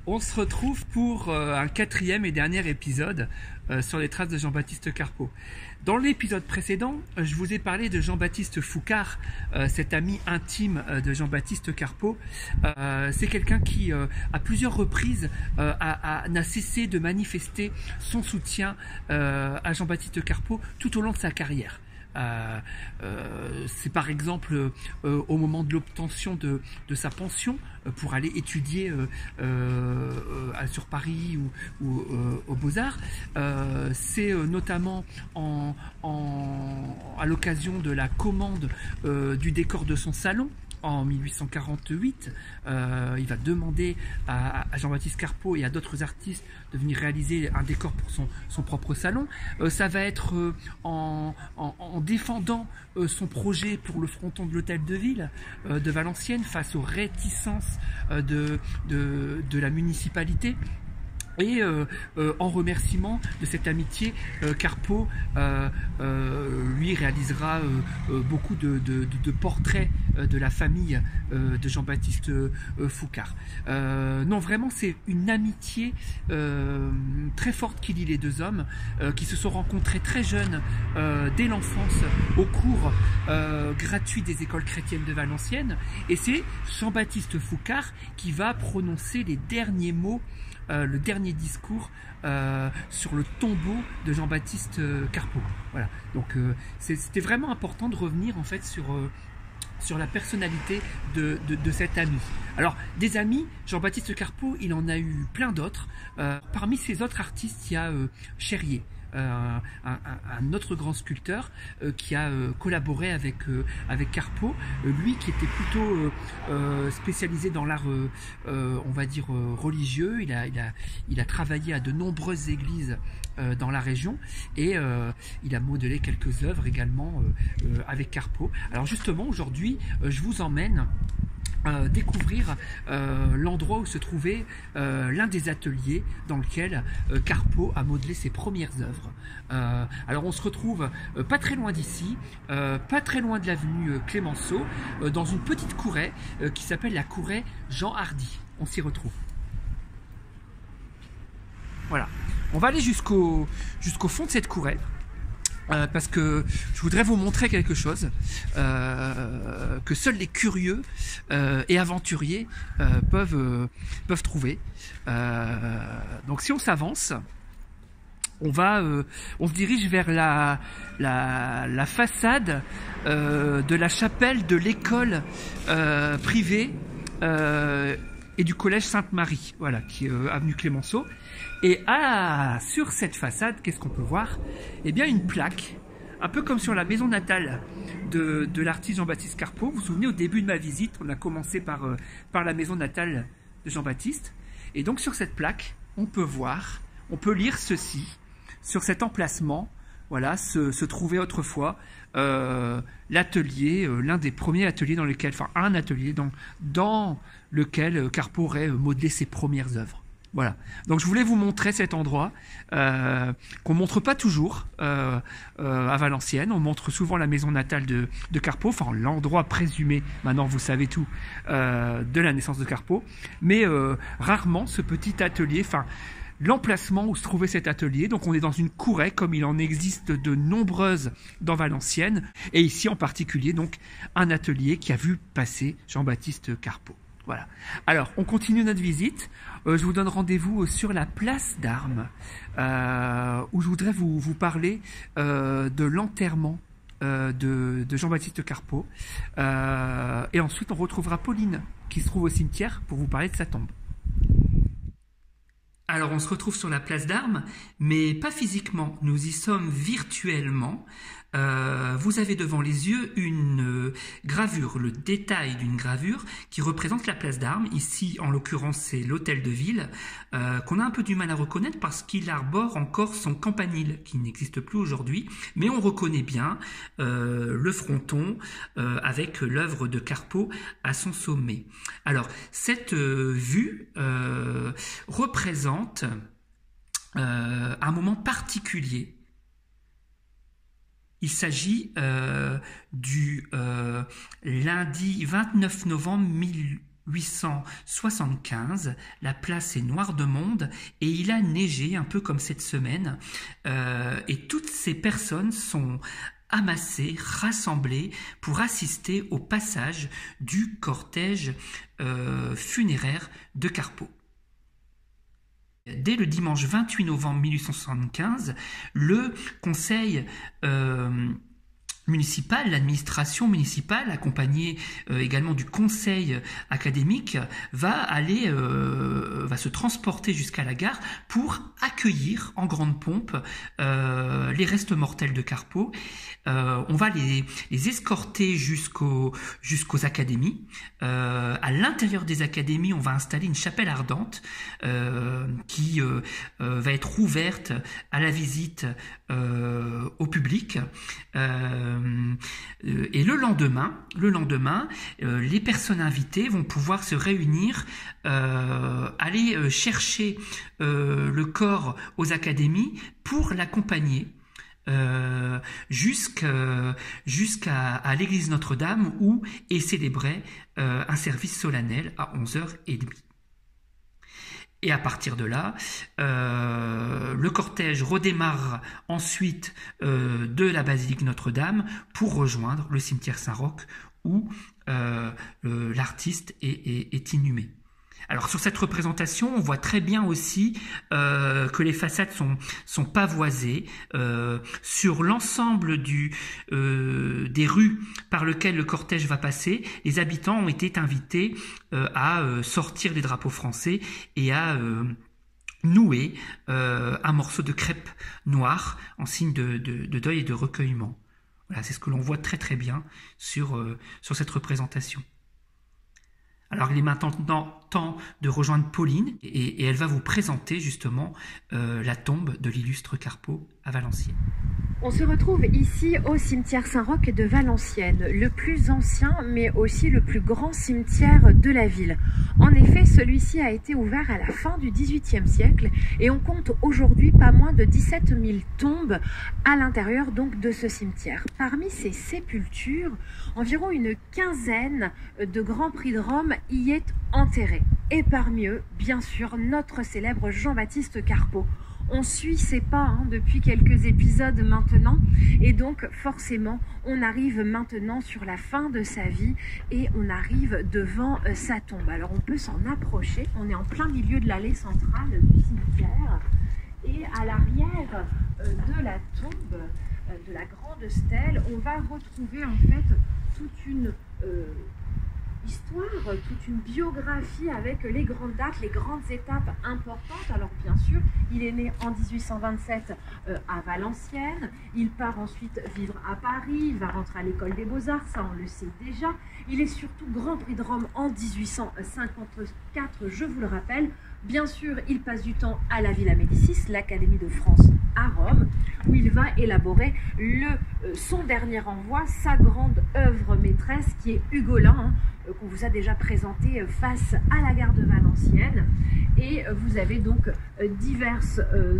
On se retrouve pour un quatrième et dernier épisode sur les traces de Jean-Baptiste Carpeaux. Dans l'épisode précédent, je vous ai parlé de Jean-Baptiste Foucart, cet ami intime de Jean-Baptiste Carpeaux. C'est quelqu'un qui, à plusieurs reprises, n'a cessé de manifester son soutien à Jean-Baptiste Carpeaux tout au long de sa carrière. C'est par exemple au moment de l'obtention de sa pension pour aller étudier sur Paris ou aux Beaux-Arts. C'est notamment à l'occasion de la commande du décor de son salon en 1848, il va demander à Jean-Baptiste Carpeaux et à d'autres artistes de venir réaliser un décor pour son propre salon. Ça va être en défendant son projet pour le fronton de l'hôtel de ville de Valenciennes face aux réticences de la municipalité. Et en remerciement de cette amitié, Carpeaux lui réalisera beaucoup de portraits de la famille de Jean-Baptiste Foucart. Non, vraiment, c'est une amitié très forte qui lie les deux hommes, qui se sont rencontrés très jeunes, dès l'enfance, au cours gratuit des écoles chrétiennes de Valenciennes. Et c'est Jean-Baptiste Foucart qui va prononcer les derniers mots, le dernier discours sur le tombeau de Jean-Baptiste Carpeaux. Voilà. Donc c'était vraiment important de revenir en fait sur la personnalité de cet ami. Alors, des amis, Jean-Baptiste Carpeaux, il en a eu plein d'autres. Parmi ces autres artistes, il y a Cherrier. Un autre grand sculpteur qui a collaboré avec Carpeaux, lui qui était plutôt spécialisé dans l'art on va dire religieux. Il a travaillé à de nombreuses églises dans la région et il a modelé quelques œuvres également avec Carpeaux. Alors justement aujourd'hui je vous emmène découvrir l'endroit où se trouvait l'un des ateliers dans lequel Carpeaux a modelé ses premières œuvres. Alors on se retrouve pas très loin d'ici, pas très loin de l'avenue Clémenceau, dans une petite couraie qui s'appelle la couraie Jean Hardy. On s'y retrouve. Voilà. On va aller jusqu'au fond de cette couraie. Parce que je voudrais vous montrer quelque chose que seuls les curieux et aventuriers peuvent trouver. Donc si on s'avance, on se dirige vers la façade de la chapelle de l'école privée et du collège Sainte-Marie, voilà, qui est avenue Clémenceau. Et sur cette façade, qu'est-ce qu'on peut voir? Eh bien, une plaque, un peu comme sur la maison natale de l'artiste Jean-Baptiste Carpeaux. Vous vous souvenez, au début de ma visite, on a commencé par la maison natale de Jean-Baptiste. Et donc, sur cette plaque, on peut lire ceci. Sur cet emplacement, voilà, se trouvait autrefois l'atelier, l'un des premiers ateliers dans lequel, enfin, un atelier dans lequel Carpeaux aurait modelé ses premières œuvres. Voilà. Donc je voulais vous montrer cet endroit qu'on montre pas toujours à Valenciennes. On montre souvent la maison natale de Carpeaux, enfin l'endroit présumé, maintenant vous savez tout, de la naissance de Carpeaux, mais rarement ce petit atelier, enfin l'emplacement où se trouvait cet atelier. Donc on est dans une couraie comme il en existe de nombreuses dans Valenciennes, et ici en particulier donc un atelier qui a vu passer Jean-Baptiste Carpeaux. Voilà. Alors, on continue notre visite. Je vous donne rendez-vous sur la place d'Armes, où je voudrais vous parler de l'enterrement de Jean-Baptiste Carpeaux. Et ensuite, on retrouvera Pauline, qui se trouve au cimetière, pour vous parler de sa tombe. Alors, on se retrouve sur la place d'Armes, mais pas physiquement. Nous y sommes virtuellement. Vous avez devant les yeux une gravure, le détail d'une gravure qui représente la place d'Armes. Ici, en l'occurrence, c'est l'hôtel de ville, qu'on a un peu du mal à reconnaître parce qu'il arbore encore son campanile, qui n'existe plus aujourd'hui. Mais on reconnaît bien le fronton avec l'œuvre de Carpeaux à son sommet. Alors, cette vue représente un moment particulier. Il s'agit du lundi 29 novembre 1875, la place est noire de monde et il a neigé un peu comme cette semaine. Et toutes ces personnes sont amassées, rassemblées pour assister au passage du cortège funéraire de Carpeaux. Dès le dimanche 28 novembre 1875, le conseil municipal, l'administration municipale, accompagnée également du conseil académique, va se transporter jusqu'à la gare pour accueillir en grande pompe les restes mortels de Carpeaux. On va les escorter jusqu'aux académies. À l'intérieur des académies, on va installer une chapelle ardente qui va être ouverte à la visite au public. Et le lendemain, les personnes invitées vont pouvoir se réunir, aller chercher le corps aux académies pour l'accompagner jusqu'à l'église Notre-Dame où est célébré un service solennel à 11h30. Et à partir de là, le cortège redémarre ensuite de la basilique Notre-Dame pour rejoindre le cimetière Saint-Roch où l'artiste est inhumé. Alors sur cette représentation, on voit très bien aussi que les façades sont pavoisées. Sur l'ensemble des rues par lesquelles le cortège va passer, les habitants ont été invités à sortir les drapeaux français et à nouer un morceau de crêpe noire en signe de deuil et de recueillement. Voilà, c'est ce que l'on voit très très bien sur cette représentation. Alors il est maintenant temps de rejoindre Pauline et elle va vous présenter justement la tombe de l'illustre Carpeaux à Valenciennes. On se retrouve ici au cimetière Saint-Roch de Valenciennes, le plus ancien mais aussi le plus grand cimetière de la ville. En effet, celui-ci a été ouvert à la fin du XVIIIe siècle et on compte aujourd'hui pas moins de 17 000 tombes à l'intérieur donc de ce cimetière. Parmi ces sépultures, environ une quinzaine de grands prix de Rome y est enterré. Et parmi eux, bien sûr, notre célèbre Jean-Baptiste Carpeaux. On suit ses pas depuis quelques épisodes maintenant et donc forcément on arrive maintenant sur la fin de sa vie et on arrive devant sa tombe. Alors on peut s'en approcher, on est en plein milieu de l'allée centrale du cimetière et à l'arrière de la tombe, de la grande stèle, on va retrouver en fait toute une histoire, toute une biographie avec les grandes dates, les grandes étapes importantes. Alors bien sûr, il est né en 1827 à Valenciennes, il part ensuite vivre à Paris, il va rentrer à l'école des Beaux-Arts, ça on le sait déjà. Il est surtout Grand Prix de Rome en 1854, je vous le rappelle. Bien sûr, il passe du temps à la Villa Médicis, l'Académie de France à Rome, où il va élaborer son dernier envoi, sa grande œuvre maîtresse qui est Ugolin, qu'on vous a déjà présenté face à la gare de Valenciennes. Et vous avez donc divers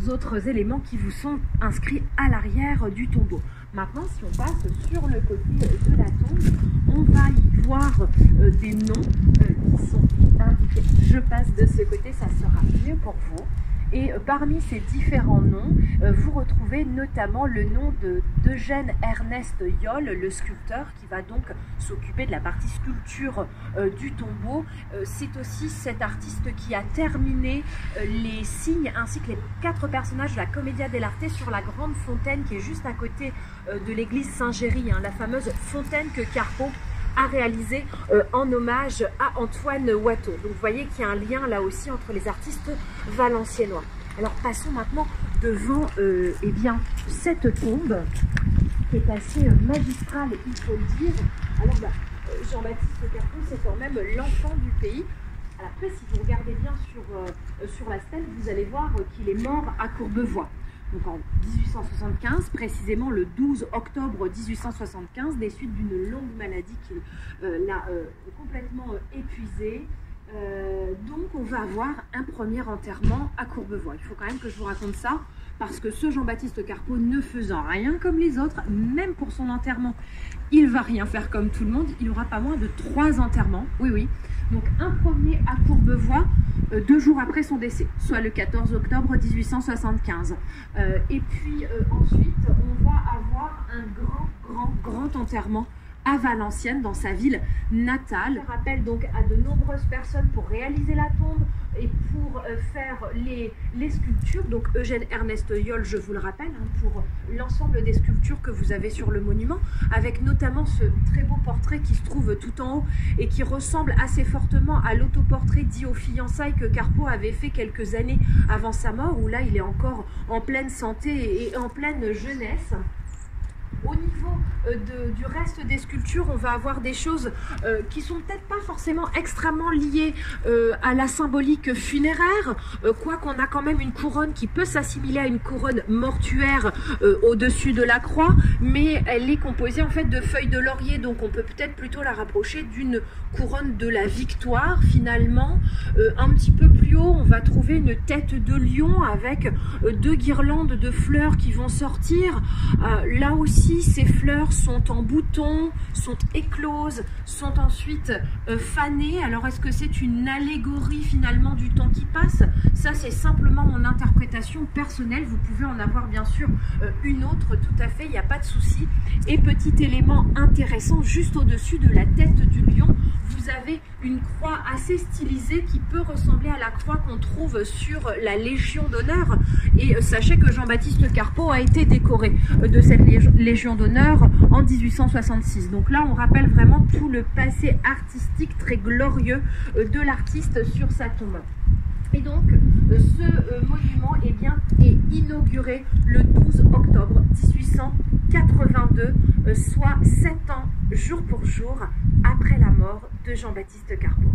autres éléments qui vous sont inscrits à l'arrière du tombeau. Maintenant, si on passe sur le côté de la tombe, on va y voir des noms qui sont indiqués. Je passe de ce côté, ça sera mieux pour vous. Et parmi ces différents noms, vous retrouvez notamment le nom d'Eugène Ernest Yoll, le sculpteur, qui va donc s'occuper de la partie sculpture du tombeau. C'est aussi cet artiste qui a terminé les signes ainsi que les 4 personnages de la Commedia dell'arte sur la grande fontaine qui est juste à côté de l'église Saint-Géry, la fameuse fontaine que Carpeaux a réalisé en hommage à Antoine Watteau. Donc vous voyez qu'il y a un lien là aussi entre les artistes valenciennois. Alors passons maintenant devant cette tombe qui est assez magistrale, il faut le dire. Alors Jean-Baptiste Carpeaux, c'est quand même l'enfant du pays. Alors après, si vous regardez bien sur la stèle, vous allez voir qu'il est mort à Courbevoie. Donc en 1875, précisément le 12 octobre 1875, des suites d'une longue maladie qui l'a complètement épuisé. Donc on va avoir un premier enterrement à Courbevoie. Il faut quand même que je vous raconte ça, parce que ce Jean-Baptiste Carpeaux, ne faisant rien comme les autres, même pour son enterrement, il va rien faire comme tout le monde. Il aura pas moins de 3 enterrements. Oui, oui. Donc un premier à Courbevoie, 2 jours après son décès, soit le 14 octobre 1875. Et puis ensuite, on va avoir un grand enterrement à Valenciennes, dans sa ville natale. Je rappelle donc à de nombreuses personnes pour réaliser la tombe et pour faire les sculptures. Donc Eugène Ernest Yohl, je vous le rappelle, hein, pour l'ensemble des sculptures que vous avez sur le monument, avec notamment ce très beau portrait qui se trouve tout en haut et qui ressemble assez fortement à l'autoportrait dit aux fiançailles que Carpeaux avait fait quelques années avant sa mort, où là il est encore en pleine santé et en pleine jeunesse. Au niveau du reste des sculptures, on va avoir des choses qui sont peut-être pas forcément extrêmement liées à la symbolique funéraire, quoiqu'on a quand même une couronne qui peut s'assimiler à une couronne mortuaire au-dessus de la croix, mais elle est composée en fait de feuilles de laurier, donc on peut peut-être plutôt la rapprocher d'une couronne de la victoire finalement. Un petit peu plus haut, on va trouver une tête de lion avec 2 guirlandes de fleurs qui vont sortir. Là aussi, ces fleurs sont en bouton, sont écloses, sont ensuite fanées. Alors est-ce que c'est une allégorie finalement du temps qui passe? Ça, c'est simplement mon interprétation personnelle. Vous pouvez en avoir bien sûr une autre, tout à fait, il n'y a pas de souci. Et petit élément intéressant, juste au-dessus de la tête du lion, vous avez une croix assez stylisée qui peut ressembler à la croix qu'on trouve sur la Légion d'honneur. Et sachez que Jean-Baptiste Carpeaux a été décoré de cette Légion d'honneur en 1866. Donc là, on rappelle vraiment tout le passé artistique très glorieux de l'artiste sur sa tombe. Et donc, ce monument est inauguré le 12 octobre 1882, soit 7 ans, jour pour jour, après la mort de Jean-Baptiste Carpeaux.